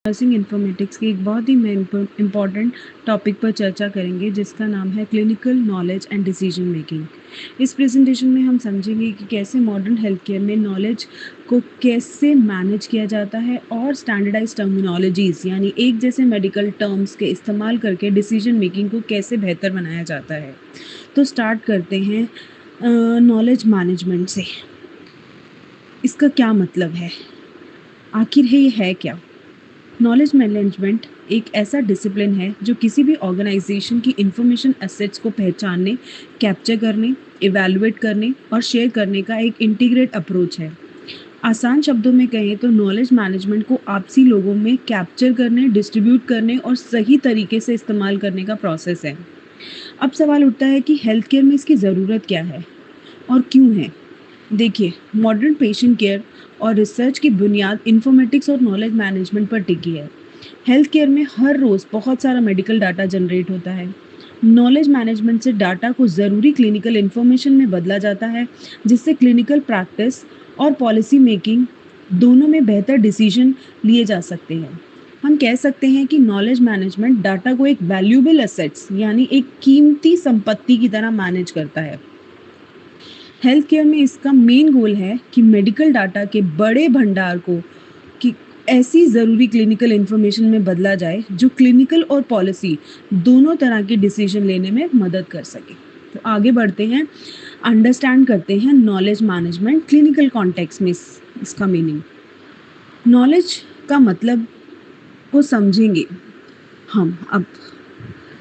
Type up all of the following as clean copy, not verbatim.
Nursing informatics के एक बहुत ही इम्पॉर्टेंट टॉपिक पर चर्चा करेंगे जिसका नाम है clinical knowledge and decision making. इस प्रेजेंटेशन में हम समझेंगे कि कैसे मॉडर्न हेल्थ केयर में नॉलेज को कैसे मैनेज किया जाता है और स्टैंडर्डाइज टर्मिनोलॉजीज यानी एक जैसे मेडिकल टर्म्स के इस्तेमाल करके डिसीजन मेकिंग को कैसे बेहतर बनाया जाता है। तो स्टार्ट करते हैं नॉलेज मैनेजमेंट से। इसका क्या मतलब है, आखिर ये है क्या? नॉलेज मैनेजमेंट एक ऐसा डिसिप्लिन है जो किसी भी ऑर्गेनाइजेशन की इंफॉर्मेशन एसेट्स को पहचानने, कैप्चर करने, इवैल्यूएट करने और शेयर करने का एक इंटीग्रेट अप्रोच है। आसान शब्दों में कहें तो नॉलेज मैनेजमेंट को आपसी लोगों में कैप्चर करने, डिस्ट्रीब्यूट करने और सही तरीके से इस्तेमाल करने का प्रोसेस है। अब सवाल उठता है कि हेल्थ केयर में इसकी ज़रूरत क्या है और क्यों है। देखिए, मॉडर्न पेशेंट केयर और रिसर्च की बुनियाद इन्फॉर्मेटिक्स और नॉलेज मैनेजमेंट पर टिकी है। हेल्थ केयर में हर रोज़ बहुत सारा मेडिकल डाटा जनरेट होता है। नॉलेज मैनेजमेंट से डाटा को ज़रूरी क्लिनिकल इन्फॉर्मेशन में बदला जाता है, जिससे क्लिनिकल प्रैक्टिस और पॉलिसी मेकिंग दोनों में बेहतर डिसीजन लिए जा सकते हैं। हम कह सकते हैं कि नॉलेज मैनेजमेंट डाटा को एक वैल्यूएबल एसेट्स यानी एक कीमती संपत्ति की तरह मैनेज करता है। हेल्थ केयर में इसका मेन गोल है कि मेडिकल डाटा के बड़े भंडार को कि ऐसी ज़रूरी क्लिनिकल इन्फॉर्मेशन में बदला जाए जो क्लिनिकल और पॉलिसी दोनों तरह के डिसीजन लेने में मदद कर सके। तो आगे बढ़ते हैं, अंडरस्टैंड करते हैं नॉलेज मैनेजमेंट क्लिनिकल कॉन्टेक्स्ट में इसका मीनिंग। नॉलेज का मतलब को समझेंगे हम अब।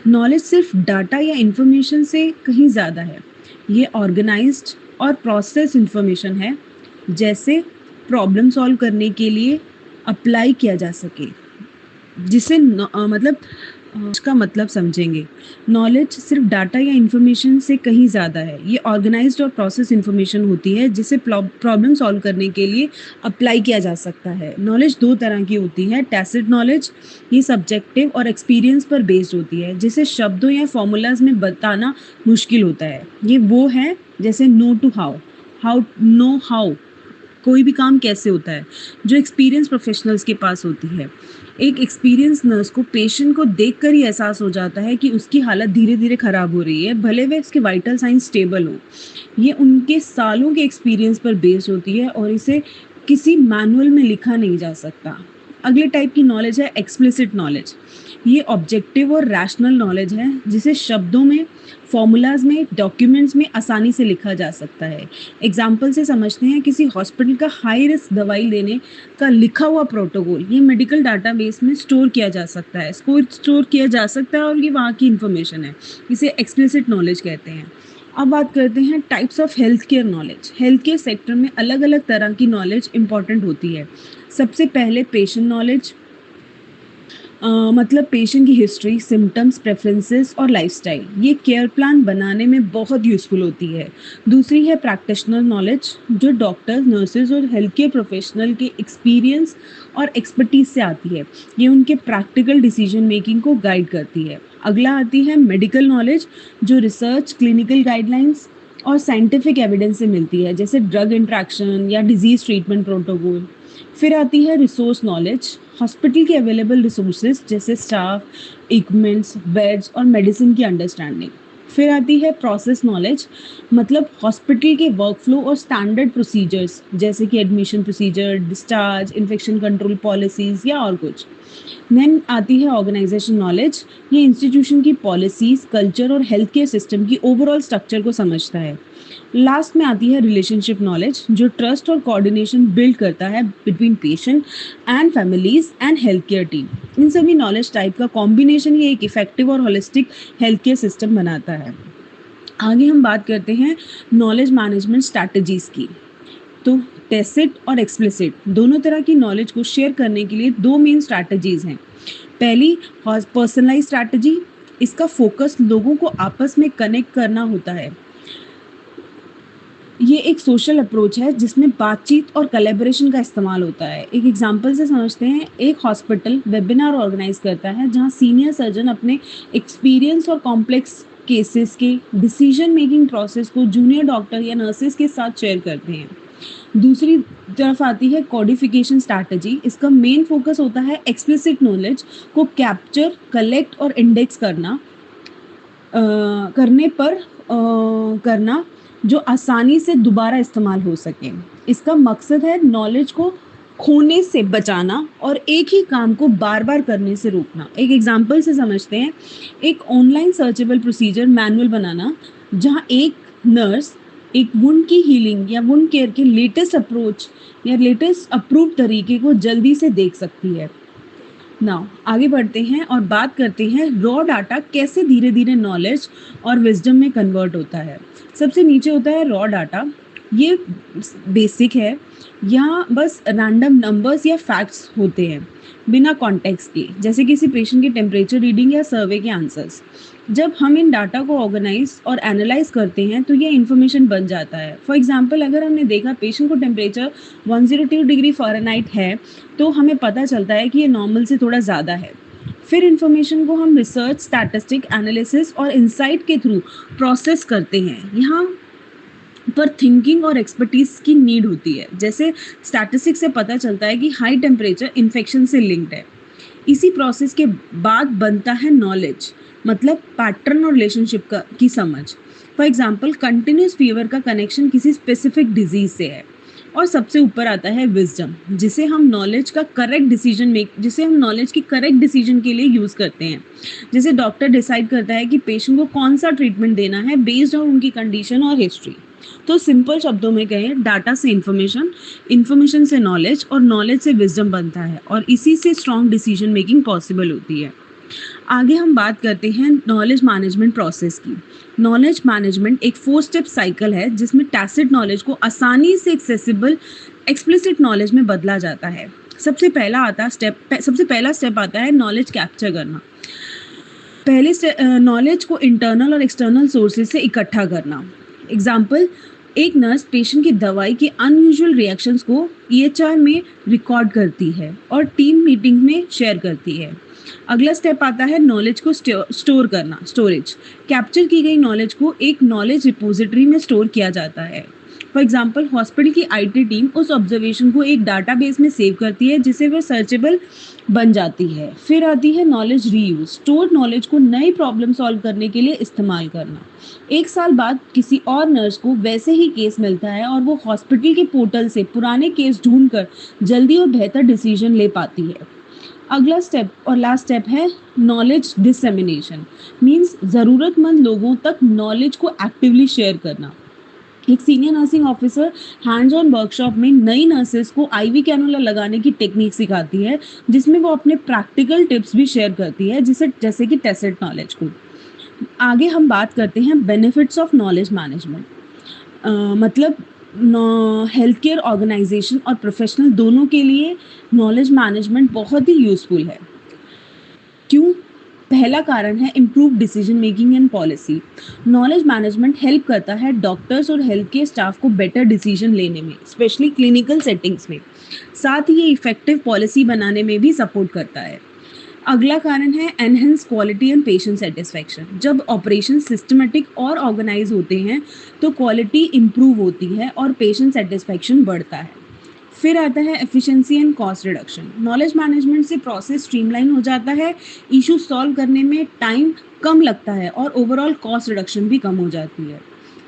नॉलेज सिर्फ डाटा या इन्फॉर्मेशन से कहीं ज़्यादा है। ये ऑर्गेनाइज्ड और प्रोसेस इन्फॉर्मेशन है, जैसे प्रॉब्लम सॉल्व करने के लिए अप्लाई किया जा सके, जिसे इसका मतलब समझेंगे। नॉलेज सिर्फ डाटा या इन्फॉर्मेशन से कहीं ज़्यादा है। ये ऑर्गेनाइज्ड और प्रोसेस इन्फॉर्मेशन होती है जिसे प्रॉब्लम सॉल्व करने के लिए अप्लाई किया जा सकता है। नॉलेज दो तरह की होती है। टैसिट नॉलेज, ये सब्जेक्टिव और एक्सपीरियंस पर बेस्ड होती है, जिसे शब्दों या फॉर्मूलाज में बताना मुश्किल होता है। ये वो है जैसे नो टू हाउ, हाउ कोई भी काम कैसे होता है, जो एक्सपीरियंस प्रोफेशनल्स के पास होती है। एक एक्सपीरियंस नर्स को पेशेंट को देखकर ही एहसास हो जाता है कि उसकी हालत धीरे धीरे खराब हो रही है, भले वे उसके वाइटल साइंस स्टेबल हो। ये उनके सालों के एक्सपीरियंस पर बेस्ड होती है और इसे किसी मैनुअल में लिखा नहीं जा सकता। अगले टाइप की नॉलेज है एक्सप्लिसिट नॉलेज। ये ऑब्जेक्टिव और रैशनल नॉलेज है, जिसे शब्दों में, फॉर्मूलाज में, डॉक्यूमेंट्स में आसानी से लिखा जा सकता है। एग्जाम्पल से समझते हैं, किसी हॉस्पिटल का हाई रिस्क दवाई लेने का लिखा हुआ प्रोटोकॉल ये मेडिकल डाटाबेस में स्टोर किया जा सकता है, और ये वहाँ की इंफॉर्मेशन है। इसे एक्सप्लिसिट नॉलेज कहते हैं। अब बात करते हैं types of health care knowledge. Health care sector में अलग अलग तरह की नॉलेज इंपॉर्टेंट होती है। सबसे पहले पेशेंट नॉलेज, मतलब पेशेंट की हिस्ट्री, सिम्टम्स, प्रेफरेंसेस और लाइफस्टाइल, ये केयर प्लान बनाने में बहुत यूज़फुल होती है। दूसरी है प्रैक्टिशनर नॉलेज, जो डॉक्टर्स, नर्सेज और हेल्थ केयर प्रोफेशनल के एक्सपीरियंस और एक्सपर्टीज से आती है। ये उनके प्रैक्टिकल डिसीजन मेकिंग को गाइड करती है। अगला आती है मेडिकल नॉलेज, जो रिसर्च, क्लिनिकल गाइडलाइंस और साइंटिफिक एविडेंस से मिलती है, जैसे ड्रग इंट्रैक्शन या डिजीज ट्रीटमेंट प्रोटोकॉल। फिर आती है रिसोर्स नॉलेज, हॉस्पिटल के अवेलेबल रिसोर्सेज जैसे स्टाफ, इक्विपमेंट्स, बेड्स और मेडिसिन की अंडरस्टैंडिंग। फिर आती है प्रोसेस नॉलेज, मतलब हॉस्पिटल के वर्कफ्लो और स्टैंडर्ड प्रोसीजर्स जैसे कि admission procedure, discharge, infection control policies या और कुछ। देन आती है ऑर्गेनाइजेशन नॉलेज, ये इंस्टीट्यूशन की पॉलिसीज, कल्चर और हेल्थ केयर सिस्टम की ओवरऑल स्ट्रक्चर को समझता है। लास्ट में आती है रिलेशनशिप नॉलेज, जो ट्रस्ट और कोऑर्डिनेशन बिल्ड करता है between patient and families and health care team. इन सभी नॉलेज टाइप का कॉम्बिनेशन ये एक इफेक्टिव और होलिस्टिक हेल्थ केयर सिस्टम बनाता है। आगे हम बात करते हैं नॉलेज मैनेजमेंट स्ट्रैटेजीज की। तो टैसिट और एक्सप्लिसिट दोनों तरह की नॉलेज को शेयर करने के लिए दो मेन स्ट्रैटेजीज हैं। पहली, पर्सनलाइज स्ट्रैटेजी, इसका फोकस लोगों को आपस में कनेक्ट करना होता है। ये एक सोशल अप्रोच है जिसमें बातचीत और कोलैबोरेशन का इस्तेमाल होता है। एक एग्जांपल से समझते हैं, एक हॉस्पिटल वेबिनार ऑर्गेनाइज करता है जहां सीनियर सर्जन अपने एक्सपीरियंस और कॉम्प्लेक्स केसेस के डिसीजन मेकिंग प्रोसेस को जूनियर डॉक्टर या नर्सेज के साथ शेयर करते हैं। दूसरी तरफ आती है कोडिफिकेशन स्ट्रैटेजी। इसका मेन फोकस होता है एक्सप्लिसिट नॉलेज को कैप्चर, कलेक्ट और इंडेक्स करना जो आसानी से दोबारा इस्तेमाल हो सके। इसका मकसद है नॉलेज को खोने से बचाना और एक ही काम को बार-बार करने से रोकना। एक एग्जांपल से समझते हैं, एक ऑनलाइन सर्चेबल प्रोसीजर मैनुअल बनाना, जहाँ एक नर्स एक वुंड की हीलिंग या वुंड केयर के लेटेस्ट अप्रोच या लेटेस्ट अप्रूव्ड तरीके को जल्दी से देख सकती है। नाउ आगे बढ़ते हैं और बात करते हैं रॉ डाटा कैसे धीरे-धीरे नॉलेज और विज़डम में कन्वर्ट होता है। सबसे नीचे होता है रॉ डाटा। ये बेसिक है। यहाँ बस रैंडम नंबर्स या फैक्ट्स होते हैं, बिना कॉन्टेक्स्ट के, जैसे किसी पेशेंट की टेम्परेचर रीडिंग या सर्वे के आंसर्स। जब हम इन डाटा को ऑर्गेनाइज़ और एनालाइज़ करते हैं, तो ये इन्फॉर्मेशन बन जाता है। फॉर एग्ज़ाम्पल, अगर हमने देखा पेशेंट को टेम्परेचर 102 डिग्री फ़ारेनहाइट है, तो हमें पता चलता है कि ये नॉर्मल से थोड़ा ज़्यादा है। फिर इन्फॉर्मेशन को हम रिसर्च, स्टैटिस्टिक, एनालिसिस और इनसाइट के थ्रू प्रोसेस करते हैं। यहाँ पर थिंकिंग और एक्सपर्टीज की नीड होती है। जैसे स्टैटिस्टिक्स से पता चलता है कि हाई टेम्परेचर इन्फेक्शन से लिंक्ड है। इसी प्रोसेस के बाद बनता है नॉलेज, मतलब पैटर्न और रिलेशनशिप की समझ। फॉर एग्जाम्पल, कंटिन्यूस फीवर का कनेक्शन किसी स्पेसिफिक डिजीज से है। और सबसे ऊपर आता है विजडम, जिसे हम नॉलेज की करेक्ट डिसीजन के लिए यूज़ करते हैं। जैसे डॉक्टर डिसाइड करता है कि पेशेंट को कौन सा ट्रीटमेंट देना है बेस्ड ऑन उनकी कंडीशन और हिस्ट्री। तो सिंपल शब्दों में कहें, डाटा से इन्फॉर्मेशन, इन्फॉर्मेशन से नॉलेज और नॉलेज से विजडम बनता है, और इसी से स्ट्रॉन्ग डिसीजन मेकिंग पॉसिबल होती है। आगे हम बात करते हैं नॉलेज मैनेजमेंट प्रोसेस की। नॉलेज मैनेजमेंट एक 4 स्टेप साइकिल है, जिसमें टैसिट नॉलेज को आसानी से एक्सेसिबल एक्सप्लिसिट नॉलेज में बदला जाता है। सबसे पहला स्टेप आता है नॉलेज कैप्चर करना। पहले नॉलेज को इंटरनल और एक्सटर्नल सोर्सेज से इकट्ठा करना। एग्जाम्पल, एक नर्स पेशेंट की दवाई के अनयूजुअल रिएक्शंस को EHR में रिकॉर्ड करती है और टीम मीटिंग में शेयर करती है। अगला स्टेप आता है नॉलेज को स्टोर करना, स्टोरेज। कैप्चर की गई नॉलेज को एक नॉलेज रिपोजिटरी में स्टोर किया जाता है। फॉर एग्जाम्पल, हॉस्पिटल की IT टीम उस ऑब्जर्वेशन को एक डाटाबेस में सेव करती है, जिससे वह सर्चेबल बन जाती है। फिर आती है नॉलेज रीयूज, स्टोर नॉलेज को नई प्रॉब्लम सॉल्व करने के लिए इस्तेमाल करना। 1 साल बाद किसी और नर्स को वैसे ही केस मिलता है और वो हॉस्पिटल के पोर्टल से पुराने केस ढूंढकर जल्दी और बेहतर डिसीजन ले पाती है। अगला स्टेप और लास्ट स्टेप है नॉलेज डिसेमिनेशन, मीन्स ज़रूरतमंद लोगों तक नॉलेज को एक्टिवली शेयर करना। एक senior nursing officer hands on workshop में नई नर्सेस को IV कैनुला लगाने की टेक्निक सिखाती है, जिसमें वो अपने प्रैक्टिकल टिप्स भी शेयर करती है, जैसे कि टैसिट नॉलेज को। आगे हम बात करते हैं बेनिफिट्स ऑफ नॉलेज मैनेजमेंट। मतलब हेल्थ केयर ऑर्गेनाइजेशन और प्रोफेशनल दोनों के लिए नॉलेज मैनेजमेंट बहुत ही यूज़फुल है। क्यों? पहला कारण है improve decision making and policy. Knowledge management help करता है डॉक्टर्स और हेल्थ केयर स्टाफ को बेटर डिसीजन लेने में, स्पेशली क्लिनिकल सेटिंग्स में। साथ ही ये इफेक्टिव पॉलिसी बनाने में भी सपोर्ट करता है। अगला कारण है enhance quality and patient satisfaction. जब ऑपरेशन सिस्टमेटिक और ऑर्गेनाइज होते हैं, तो क्वालिटी इम्प्रूव होती है और पेशेंट सेटिस्फैक्शन बढ़ता है। फिर आता है efficiency and cost reduction. Knowledge management से प्रोसेस स्ट्रीमलाइन हो जाता है, इशू सॉल्व करने में टाइम कम लगता है और ओवरऑल कॉस्ट रिडक्शन भी कम हो जाती है।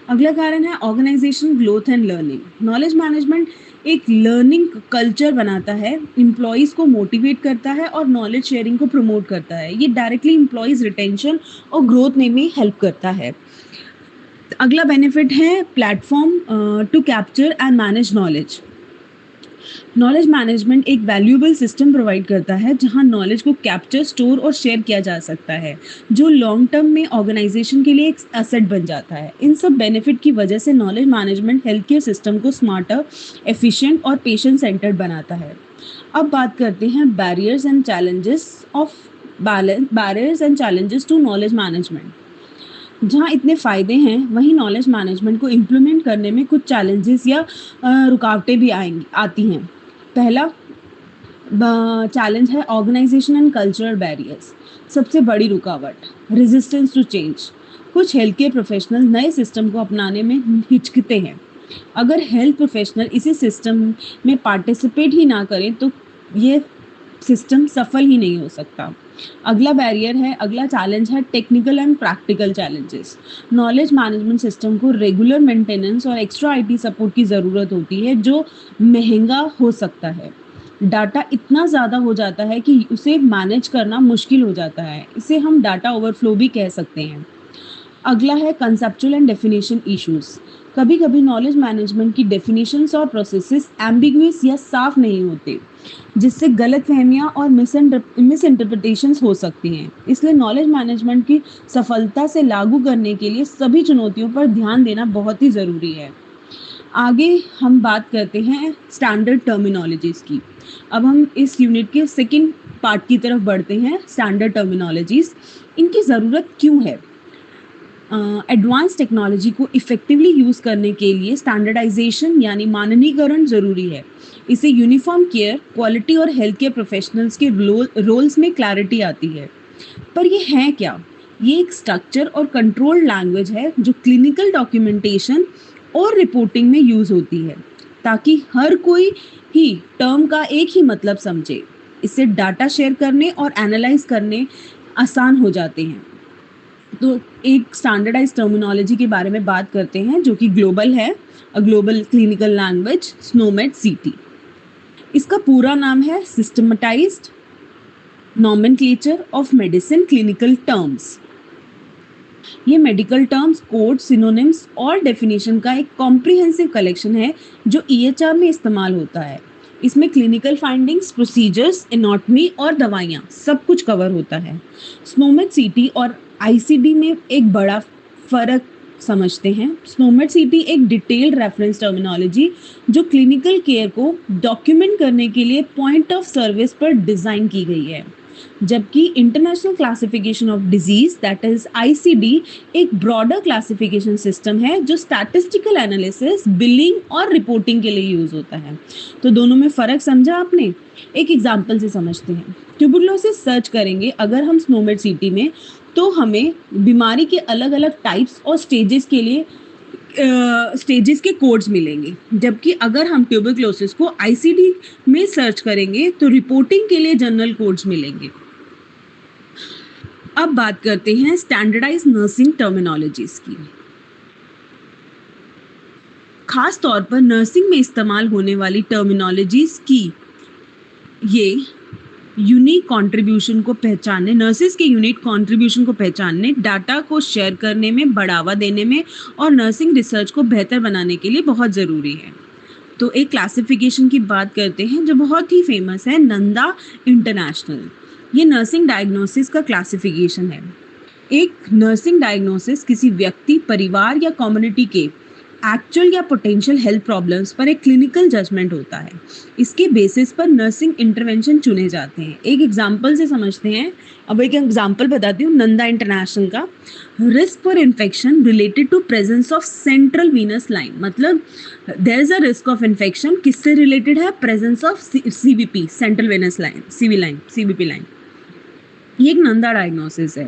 अगला कारण है organisation growth and learning. Knowledge management एक लर्निंग कल्चर बनाता है, एम्प्लॉयज़ को मोटिवेट करता है और नॉलेज शेयरिंग को प्रमोट करता है। ये डायरेक्टली एम्प्लॉयज़ रिटेंशन और ग्रोथ में भी हेल्प करता है। अगला बेनिफिट है platform to capture and manage knowledge. Knowledge management एक वैल्यूएबल सिस्टम प्रोवाइड करता है, जहां नॉलेज को कैप्चर, स्टोर और शेयर किया जा सकता है, जो लॉन्ग टर्म में ऑर्गेनाइजेशन के लिए एक एसेट बन जाता है। इन सब बेनिफिट की वजह से knowledge management health care system को स्मार्टर, एफिशिएंट और पेशेंट सेंटर्ड बनाता है। अब बात करते हैं barriers and challenges to knowledge management. जहाँ इतने फ़ायदे हैं, वहीं नॉलेज मैनेजमेंट को इम्प्लीमेंट करने में कुछ चैलेंजेस या रुकावटें भी आती हैं। पहला चैलेंज है ऑर्गेनाइजेशन एंड कल्चरल बैरियर्स। सबसे बड़ी रुकावट रेजिस्टेंस टू चेंज। कुछ हेल्थ केयर प्रोफेशनल नए सिस्टम को अपनाने में हिचकते हैं। अगर हेल्थ प्रोफेशनल इसी सिस्टम में पार्टिसिपेट ही ना करें तो ये सिस्टम सफल ही नहीं हो सकता। अगला चैलेंज है technical and practical challenges. Knowledge management system को रेगुलर मेंटेनेंस और एक्स्ट्रा आईटी सपोर्ट की ज़रूरत होती है जो महंगा हो सकता है। डाटा इतना ज़्यादा हो जाता है कि उसे मैनेज करना मुश्किल हो जाता है। इसे हम डाटा ओवरफ्लो भी कह सकते हैं। अगला है कंसेप्चुअल एंड डेफिनेशन इश्यूज। कभी कभी नॉलेज मैनेजमेंट की डेफिनेशंस और प्रोसेसेस एम्बिगुअस या साफ नहीं होते, जिससे गलतफहमियां और मिस इंटरप्रिटेशंस हो सकती हैं। इसलिए नॉलेज मैनेजमेंट की सफलता से लागू करने के लिए सभी चुनौतियों पर ध्यान देना बहुत ही ज़रूरी है। आगे हम बात करते हैं स्टैंडर्ड टर्मिनोलॉजीज़ की। अब हम इस यूनिट के सेकंड पार्ट की तरफ बढ़ते हैं, स्टैंडर्ड टर्मिनोलॉजीज़। इनकी ज़रूरत क्यों है? एडवांस टेक्नोलॉजी को इफ़ेक्टिवली यूज़ करने के लिए स्टैंडर्डाइजेशन यानी माननीकरण ज़रूरी है। इससे यूनिफॉर्म केयर, क्वालिटी और हेल्थ केयर प्रोफेशनल्स के रोल्स में क्लैरिटी आती है। पर ये है क्या? ये एक स्ट्रक्चर और कंट्रोल्ड लैंग्वेज है जो क्लिनिकल डॉक्यूमेंटेशन और रिपोर्टिंग में यूज़ होती है, ताकि हर कोई ही टर्म का एक ही मतलब समझे। इससे डाटा शेयर करने और एनालाइज करने आसान हो जाते हैं। तो एक स्टैंडर्डाइज्ड टर्मिनोलॉजी के बारे में बात करते हैं जो कि ग्लोबल है, अ ग्लोबल क्लिनिकल लैंग्वेज, स्नोमेड सीटी। इसका पूरा नाम है systematised nomenclature of medicine clinical terms. ये मेडिकल टर्म्स, कोड, सिनोनिम्स और डेफिनेशन का एक कॉम्प्रिहेंसिव कलेक्शन है जो ईएचआर में इस्तेमाल होता है। इसमें क्लिनिकल फाइंडिंग्स, प्रोसीजर्स, एनाटॉमी और दवाइयाँ सब कुछ कवर होता है। स्नोमेड सीटी और आईसीडी में एक बड़ा फ़र्क समझते हैं। स्नोमेड सीटी एक डिटेल्ड रेफरेंस टर्मिनोलॉजी जो क्लिनिकल केयर को डॉक्यूमेंट करने के लिए पॉइंट ऑफ सर्विस पर डिज़ाइन की गई है, जबकि international classification of disease that is ICD एक ब्रॉडर क्लासिफिकेशन सिस्टम है जो स्टैटिस्टिकल एनालिसिस, बिलिंग और रिपोर्टिंग के लिए यूज होता है। तो दोनों में फर्क समझा आपने? एक एग्जांपल से समझते हैं। ट्यूबरकुलोसिस सर्च करेंगे अगर हम स्नोमेड सीटी में, तो हमें बीमारी के अलग अलग टाइप्स और स्टेजेस के कोड्स मिलेंगे, जबकि अगर हम ट्यूबरकुलोसिस को आईसीडी में सर्च करेंगे तो रिपोर्टिंग के लिए जनरल कोड्स मिलेंगे। अब बात करते हैं स्टैंडर्डाइज्ड नर्सिंग टर्मिनोलॉजीज की। खास तौर पर नर्सिंग में इस्तेमाल होने वाली टर्मिनोलॉजीज की ये यूनिक कंट्रीब्यूशन को पहचानने, नर्सेज के यूनिक कंट्रीब्यूशन को पहचानने, डाटा को शेयर करने में, बढ़ावा देने में और नर्सिंग रिसर्च को बेहतर बनाने के लिए बहुत ज़रूरी है। तो एक क्लासिफिकेशन की बात करते हैं जो बहुत ही फेमस है, नंदा इंटरनेशनल। ये नर्सिंग डायग्नोसिस का क्लासिफिकेशन है। एक नर्सिंग डायग्नोसिस किसी व्यक्ति, परिवार या कम्युनिटी के एक्चुअल या पोटेंशियल हेल्थ प्रॉब्लम्स पर एक क्लिनिकल जजमेंट होता है। इसके बेसिस पर नर्सिंग इंटरवेंशन चुने जाते हैं। एक एग्जांपल से समझते हैं। अब एक एग्जांपल बताती हूँ नंदा इंटरनेशनल का। Risk for infection related to presence of central venous line, मतलब there is a risk of infection, किससे रिलेटेड है? Presence of CVP, central venous line, CVP line. ये एक नंदा डायग्नोसिस है।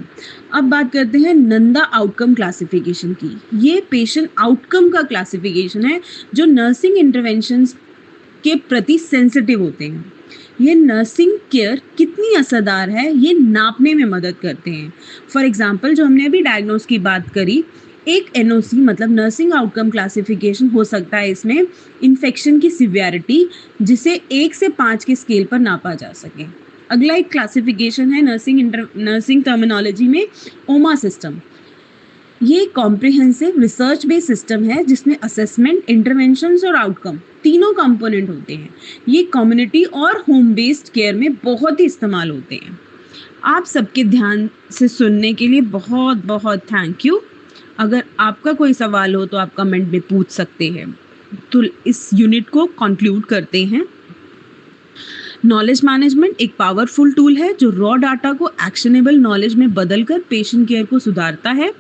अब बात करते हैं नंदा आउटकम क्लासिफिकेशन की। ये पेशेंट आउटकम का क्लासिफिकेशन है जो नर्सिंग इंटरवेंशंस के प्रति सेंसिटिव होते हैं। ये नर्सिंग केयर कितनी असरदार है ये नापने में मदद करते हैं। फॉर एग्जांपल, जो हमने अभी डायग्नोस की बात करी, एक एनओसी मतलब नर्सिंग आउटकम क्लासिफिकेशन हो सकता है इसमें इन्फेक्शन की सिवियरिटी, जिसे 1 से 5 के स्केल पर नापा जा सके। अगला एक क्लासिफिकेशन है नर्सिंग टर्मिनोलॉजी में, ओमा सिस्टम। ये कॉम्प्रिहेंसिव रिसर्च बेस्ड सिस्टम है जिसमें असेसमेंट, इंटरवेंशंस और आउटकम तीनों कंपोनेंट होते हैं। ये कम्युनिटी और होम बेस्ड केयर में बहुत ही इस्तेमाल होते हैं। आप सबके ध्यान से सुनने के लिए बहुत बहुत थैंक यू। अगर आपका कोई सवाल हो तो आप कमेंट में पूछ सकते हैं। तो इस यूनिट को कंक्लूड करते हैं। नॉलेज मैनेजमेंट एक पावरफुल टूल है जो रॉ डाटा को एक्शनेबल नॉलेज में बदलकर पेशेंट केयर को सुधारता है।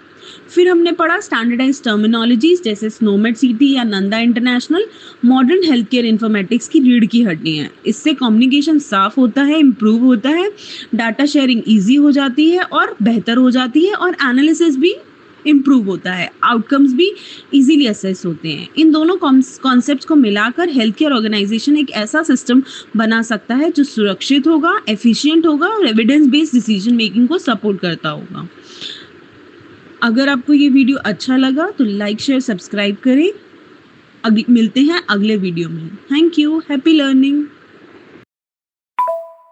फिर हमने पढ़ा स्टैंडर्डाइज्ड टर्मिनोलॉजीज जैसे स्नोमेड सीटी या Nanda international modern health care informatics की रीढ़ की हड्डी हैं। इससे कम्युनिकेशन साफ होता है, इम्प्रूव होता है, डाटा शेयरिंग ईजी हो जाती है और बेहतर हो जाती है, और एनालिसिस भी इम्प्रूव होता है, आउटकम्स भी ईज़िली असेस होते हैं। इन दोनों कॉन्सेप्ट्स को मिलाकर हेल्थ केयर ऑर्गेनाइज़ेशन एक ऐसा सिस्टम बना सकता है जो सुरक्षित होगा, एफिशिएंट होगा और एविडेंस बेस्ड डिसीजन मेकिंग को सपोर्ट करता होगा। अगर आपको ये वीडियो अच्छा लगा तो लाइक, शेयर, सब्सक्राइब करें। मिलते हैं अगले वीडियो में। Thank you, happy learning.